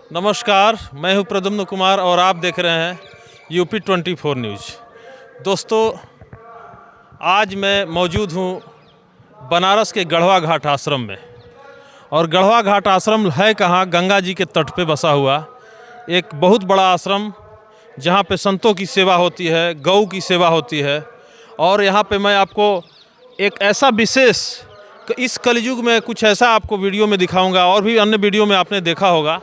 नमस्कार, मैं हूं प्रद्युम्न कुमार और आप देख रहे हैं यूपी 24 न्यूज़। दोस्तों, आज मैं मौजूद हूं बनारस के गढ़वा घाट आश्रम में। और गढ़वा घाट आश्रम है कहाँ? गंगा जी के तट पे बसा हुआ एक बहुत बड़ा आश्रम, जहां पे संतों की सेवा होती है, गौ की सेवा होती है। और यहां पे मैं आपको एक ऐसा विशेष, इस कलयुग में कुछ ऐसा आपको वीडियो में दिखाऊंगा, और भी अन्य वीडियो में आपने देखा होगा,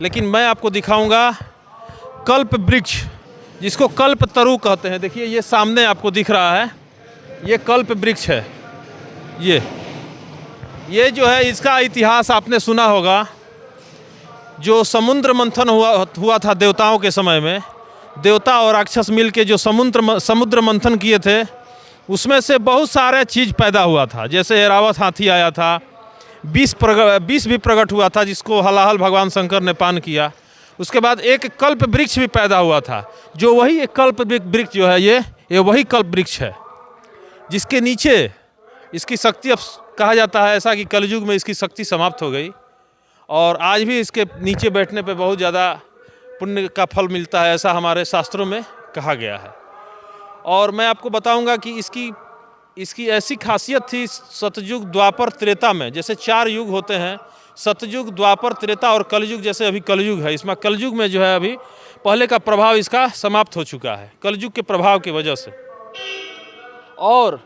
लेकिन मैं आपको दिखाऊंगा कल्प वृक्ष, जिसको कल्प तरु कहते हैं। देखिए, ये सामने आपको दिख रहा है, ये कल्प वृक्ष है। ये जो है, इसका इतिहास आपने सुना होगा। जो समुद्र मंथन हुआ था देवताओं के समय में, देवता और राक्षस मिल के जो समुद्र मंथन किए थे, उसमें से बहुत सारे चीज़ पैदा हुआ था। जैसे ऐरावत हाथी आया था, विष भी प्रकट हुआ था, जिसको हलाहल भगवान शंकर ने पान किया। उसके बाद एक कल्प वृक्ष भी पैदा हुआ था, जो वही एक कल्प वृक्ष जो है, ये वही कल्प वृक्ष है, जिसके नीचे इसकी शक्ति, अब कहा जाता है ऐसा कि कलयुग में इसकी शक्ति समाप्त हो गई, और आज भी इसके नीचे बैठने पे बहुत ज़्यादा पुण्य का फल मिलता है, ऐसा हमारे शास्त्रों में कहा गया है। और मैं आपको बताऊंगा कि इसकी ऐसी खासियत थी सतयुग, द्वापर, त्रेता में। जैसे 4 युग होते हैं, सतयुग, द्वापर, त्रेता और कलयुग। जैसे अभी कलयुग है, इसमें कलयुग में जो है अभी पहले का प्रभाव इसका समाप्त हो चुका है कलयुग के प्रभाव की वजह से। और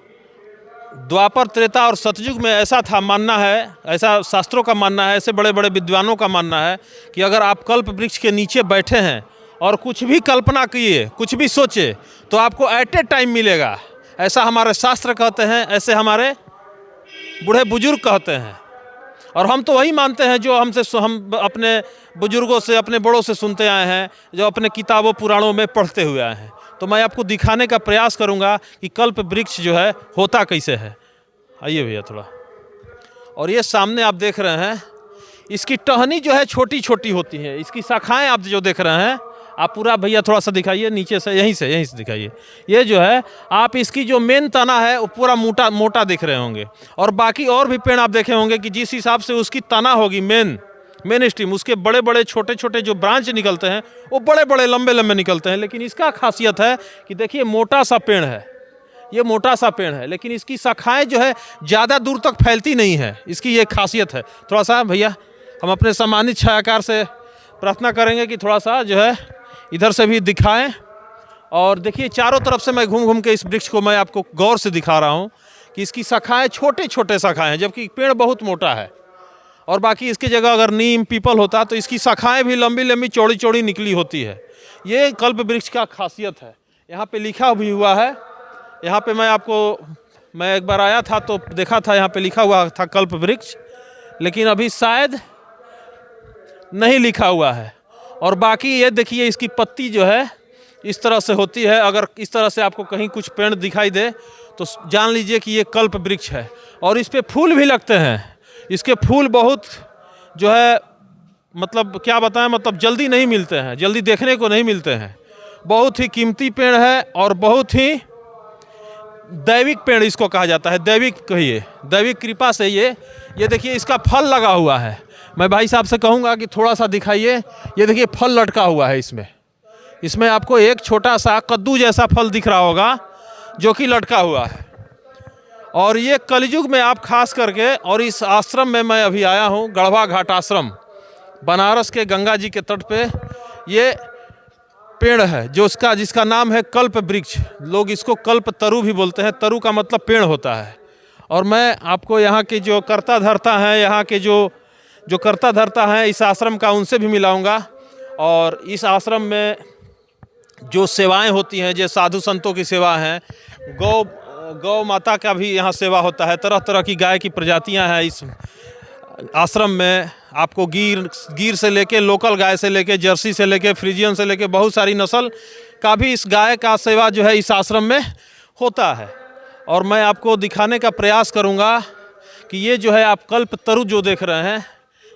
द्वापर, त्रेता और सतयुग में ऐसा था, मानना है, ऐसा शास्त्रों का मानना है, ऐसे बड़े बड़े विद्वानों का मानना है कि अगर आप कल्प वृक्ष के नीचे बैठे हैं और कुछ भी कल्पना किए, कुछ भी सोचे, तो आपको एट ए टाइम मिलेगा। ऐसा हमारे शास्त्र कहते हैं, ऐसे हमारे बूढ़े बुजुर्ग कहते हैं। और हम तो वही मानते हैं जो हम अपने बुजुर्गों से, अपने बड़ों से सुनते आए हैं, जो अपने किताबों पुराणों में पढ़ते हुए आए हैं। तो मैं आपको दिखाने का प्रयास करूंगा कि कल्प वृक्ष जो है होता कैसे है। आइए भैया थोड़ा। और ये सामने आप देख रहे हैं, इसकी टहनी जो है छोटी छोटी होती है। इसकी शाखाएं आप जो देख रहे हैं, आप पूरा भैया थोड़ा सा दिखाइए, नीचे से, यहीं से दिखाइए। ये जो है, आप इसकी जो मेन तना है वो पूरा मोटा दिख रहे होंगे। और बाकी और भी पेड़ आप देखे होंगे कि जिस हिसाब से उसकी तना होगी, मेन स्ट्रीम, उसके बड़े बड़े छोटे छोटे जो ब्रांच निकलते हैं, वो बड़े बड़े लंबे लंबे निकलते हैं। लेकिन इसका खासियत है कि देखिए, मोटा सा पेड़ है, ये मोटा सा पेड़ है, लेकिन इसकी शाखाएं जो है ज़्यादा दूर तक फैलती नहीं है। इसकी ये खासियत है। थोड़ा सा भैया, हम अपने सम्मानित छायाकार से प्रार्थना करेंगे कि थोड़ा सा जो है इधर से भी दिखाएं। और देखिए, चारों तरफ से मैं घूम के इस वृक्ष को मैं आपको गौर से दिखा रहा हूं कि इसकी शाखाएं छोटे छोटे शाखाएं हैं, जबकि पेड़ बहुत मोटा है। और बाकी इसकी जगह अगर नीम, पीपल होता तो इसकी शाखाएं भी लंबी लंबी, चौड़ी चौड़ी निकली होती है। ये कल्प वृक्ष का खासियत है। यहाँ पे लिखा भी हुआ है, यहाँ पे मैं एक बार आया था तो देखा था, यहाँ पे लिखा हुआ था कल्प वृक्ष, लेकिन अभी शायद नहीं लिखा हुआ है। और बाकी ये देखिए, इसकी पत्ती जो है इस तरह से होती है। अगर इस तरह से आपको कहीं कुछ पेड़ दिखाई दे तो जान लीजिए कि ये कल्प वृक्ष है। और इस पे फूल भी लगते हैं। इसके फूल बहुत जो है, मतलब क्या बताएं, मतलब जल्दी नहीं मिलते हैं, जल्दी देखने को नहीं मिलते हैं। बहुत ही कीमती पेड़ है और बहुत ही दैविक पेड़ इसको कहा जाता है। दैविक कहिए, दैविक कृपा से ये देखिए, इसका फल लगा हुआ है। मैं भाई साहब से कहूँगा कि थोड़ा सा दिखाइए। ये देखिए, फल लटका हुआ है इसमें आपको एक छोटा सा कद्दू जैसा फल दिख रहा होगा, जो कि लटका हुआ है। और ये कलयुग में आप खास करके, और इस आश्रम में मैं अभी आया हूँ, गढ़वा घाट आश्रम, बनारस के गंगा जी के तट पे ये पेड़ है, जिसका नाम है कल्प वृक्ष। लोग इसको कल्प तरु भी बोलते हैं। तरु का मतलब पेड़ होता है। और मैं आपको यहाँ के जो कर्ता धर्ता हैं, यहाँ के जो कर्ता धर्ता हैं इस आश्रम का, उनसे भी मिलाऊंगा। और इस आश्रम में जो सेवाएं होती हैं, जो साधु संतों की सेवा हैं, गौ माता का भी यहाँ सेवा होता है। तरह तरह की गाय की प्रजातियाँ हैं इस आश्रम में। आपको गिर से लेके, लोकल गाय से लेके, जर्सी से लेके, फ्रीजियन से लेके, बहुत सारी नस्ल का भी इस गाय का सेवा जो है इस आश्रम में होता है। और मैं आपको दिखाने का प्रयास करूँगा कि ये जो है, आप कल्प तरु जो देख रहे हैं,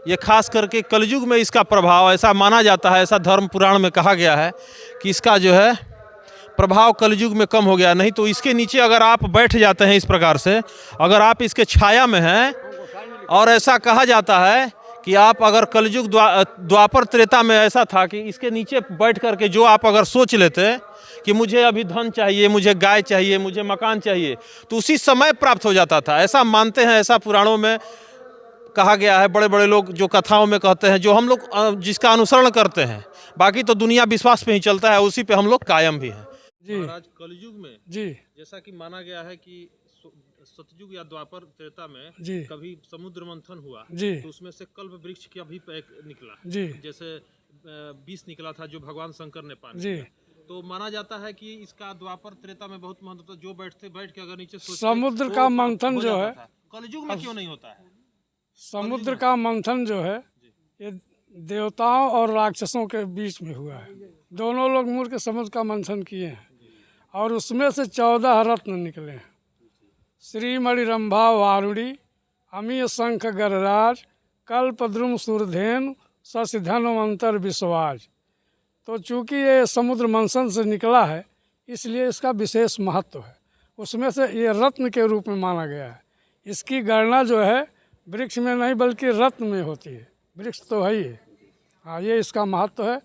ये खास करके कलयुग में इसका प्रभाव, ऐसा माना जाता है, ऐसा धर्म पुराण में कहा गया है कि इसका जो है प्रभाव कलयुग में कम हो गया। नहीं तो इसके नीचे अगर आप बैठ जाते हैं इस प्रकार से, अगर आप इसके छाया में हैं, और ऐसा कहा जाता है कि आप अगर कलयुग द्वापर त्रेता में ऐसा था कि इसके नीचे बैठ करके जो आप अगर सोच लेते कि मुझे अभी धन चाहिए, मुझे गाय चाहिए, मुझे मकान चाहिए, तो उसी समय प्राप्त हो जाता था। ऐसा मानते हैं, ऐसा पुराणों में कहा गया है। बड़े बड़े लोग जो कथाओं में कहते हैं, जो हम लोग जिसका अनुसरण करते हैं। बाकी तो दुनिया विश्वास पे ही चलता है, उसी पे हम लोग कायम भी हैं। जी महाराज कलयुग में जी जैसा कि माना गया है कि सतयुग या द्वापर त्रेता में जी कभी समुद्र मंथन हुआ, जी तो उसमें से कल्प वृक्ष का भी एक निकला, जी जैसे विष निकला था जो भगवान शंकर ने पान जी। किया। तो माना जाता है कि इसका द्वापर त्रेता में बहुत महत्व था। जो बैठ के अगर नीचे सोचते समुद्र तो का मंथन हो जो जाता है, था। कलयुग में क्यों नहीं होता है? समुद्र का मंथन जो है ये देवताओं और राक्षसों के बीच में हुआ है। दोनों लोग मिल के समुद्र का मंथन किए हैं और उसमें से 14 रत्न निकले हैं। श्रीमणि रंभा वारुणी, अमीय शंख गरराज, कल्पद्रुम सुरधेनु, शशि धन्वंतर विश्वाज। तो चूंकि ये समुद्र मंथन से निकला है, इसलिए इसका विशेष महत्व है। उसमें से ये रत्न के रूप में माना गया है। इसकी गणना जो है वृक्ष में नहीं बल्कि रत्न में होती है। वृक्ष तो है ही है। हाँ, ये इसका महत्व है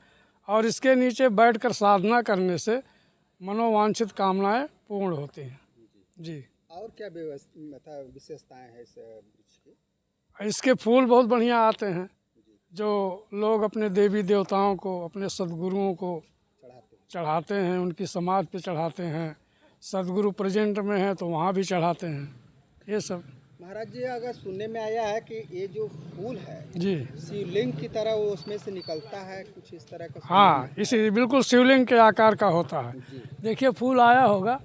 और इसके नीचे बैठकर साधना करने से मनोवांछित कामनाएं पूर्ण होती हैं। जी। और क्या विशेषताएं हैं इस वृक्ष की? इसके फूल बहुत बढ़िया आते हैं, जो लोग अपने देवी देवताओं को, अपने सदगुरुओं को चढ़ाते हैं, उनकी समाज पे चढ़ाते हैं। सदगुरु प्रेजेंट में है तो वहाँ भी चढ़ाते हैं। ये सब महाराज जी, अगर सुनने में आया है कि ये जो फूल है जी, शिवलिंग की तरह वो उसमें से निकलता है, कुछ इस तरह का। हाँ, इसी बिल्कुल शिवलिंग के आकार का होता है। देखिए फूल आया होगा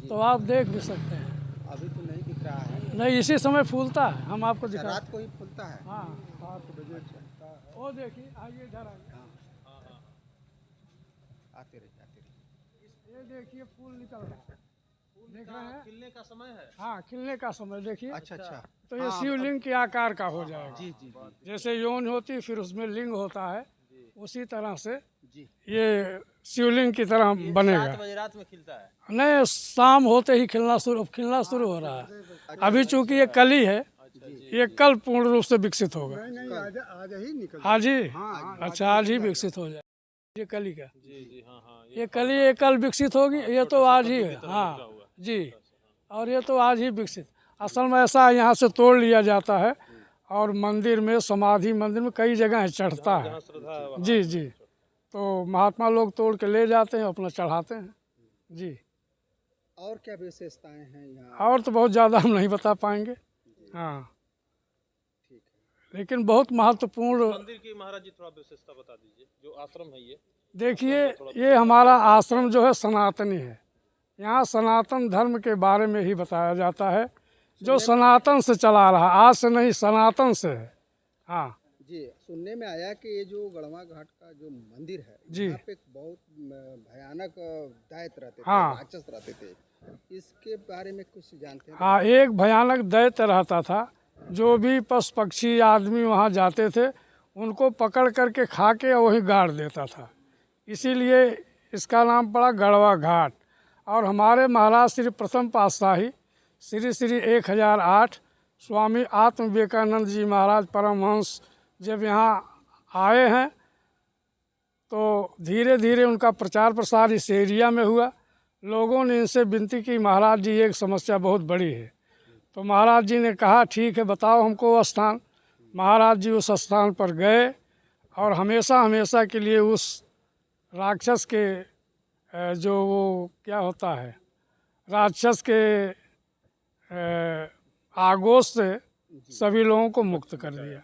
तो आप देख भी सकते हैं। अभी तो नहीं दिख रहा है। नहीं, इसी समय फूलता है, हम आपको दिखा। रात को ही फूलता है। हाँ, 7 बजे चलता है। वो देखिए, आइए इधर आइए। आते रहिए। ये देखिए फूल निकल रहा है, देख रहे हैं? खिलने का समय है। हाँ, खिलने का समय देखिए। अच्छा अच्छा। तो ये शिवलिंग के आकार का हो जाएगा। जी जी जैसे यौन होती फिर उसमें लिंग होता है, उसी तरह से जी। ये शिवलिंग की तरह बनेगा। 7 बजे रात में खिलता है। नहीं, शाम होते ही खिलना शुरू हो रहा है। अभी चूंकि ये कली है, ये कल पूर्ण रूप से विकसित होगा। आज ही निकल। आज ही? अच्छा, आज ही विकसित हो जाए। ये कली का, जी जी, हाँ हाँ। ये कली ये कल विकसित होगी। ये तो आज ही है। हाँ जी, और ये तो आज ही विकसित। असल में ऐसा यहाँ से तोड़ लिया जाता है और मंदिर में, समाधि मंदिर में कई जगह चढ़ता है। जी जी, तो महात्मा लोग तोड़ के ले जाते हैं, अपना चढ़ाते हैं। जी। और क्या विशेषताएं हैं यहाँ? और तो बहुत ज़्यादा हम नहीं बता पाएंगे। हाँ, लेकिन बहुत महत्वपूर्ण। मंदिर की महाराज जी थोड़ा विशेषता बता दीजिए, जो आश्रम है ये। देखिए, ये हमारा आश्रम जो है सनातनी है। यहाँ सनातन धर्म के बारे में ही बताया जाता है, जो सनातन से चला रहा, आज से नहीं, सनातन से है। हाँ जी, सुनने में आया कि ये जो गढ़वा घाट का जो मंदिर है, जी, यहाँ पे एक बहुत भयानक दैत्य रहते थे, हाँ, राक्षस रहते थे। इसके बारे में कुछ जानते हैं? हाँ, एक भयानक दैत्य रहता था। जो भी पशु पक्षी आदमी वहाँ जाते थे, उनको पकड़ करके खा के वहीं गाड़ देता था। इसीलिए इसका नाम पड़ा गढ़वा घाट। और हमारे महाराज श्री प्रथम पातशाही श्री श्री 1008 स्वामी आत्म विवेकानंद जी महाराज परमहंस जब यहाँ आए हैं, तो धीरे धीरे उनका प्रचार प्रसार इस एरिया में हुआ। लोगों ने इनसे विनती की, महाराज जी एक समस्या बहुत बड़ी है। तो महाराज जी ने कहा, ठीक है, बताओ हमको वो स्थान। महाराज जी उस स्थान पर गए और हमेशा हमेशा के लिए उस राक्षस के जो वो क्या होता है, राक्षस के आगोश से सभी लोगों को मुक्त कर दिया।